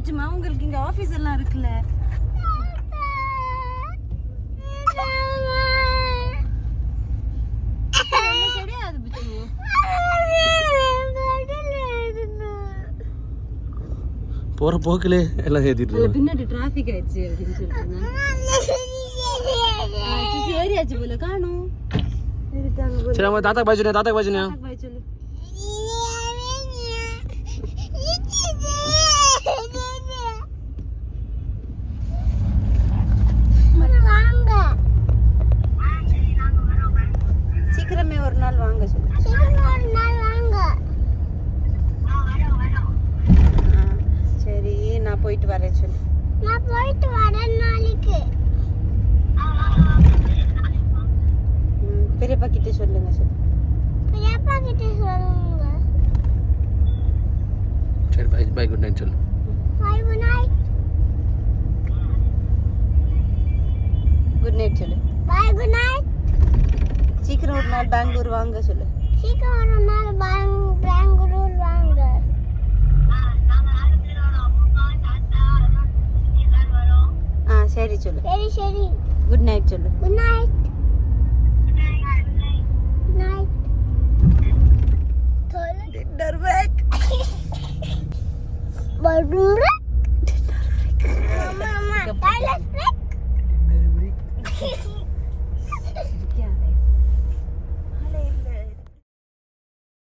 பிச்சுமா உங்களுக்கு இங்க ஆபீஸ் எல்லாம் இருக்குல்ல. கிடையாது பிச்சு. போற போக்கிலே எல்லாம் ஏத்திட்டு பின்னாடி டிராபிக் ஆயிடுச்சு அப்படின்னு சொல்றாங்க. ஏரியாச்சு போல காணும். சரி நம்ம தாத்தா பாய் சொன்னியா, தாத்தா பாய் சொன்னியா? பாய் சொல்லு. சீக்கிரமே ஒரு நாள் வாங்க சொல்லு. சரி நான் போயிட்டு வரேன் சொல்லு. நான் போயிட்டு வரேன் நாளைக்கு. பெரியப்பா கிட்ட சொல்லுங்க சொல்லு. பெரியப்பா கிட்ட சொல்லுங்க. சரி பை பை, குட் நைட் சொல்லு. Bye good night. Good night சொல்லு. Bye good night. சீக்கிரம் ஒரு நாள் பெங்களூர் வாங்க சொல்லு. சீக்கிரம் ஒரு நாள் பெங்களூர் வாங்க. சரி சொல்லு. சரி சரி. குட் நைட் சொல்லு. Good night. Good night. Dinner break. Birthday break. மாமா டாய்லெட் பிரேக். Dinner break.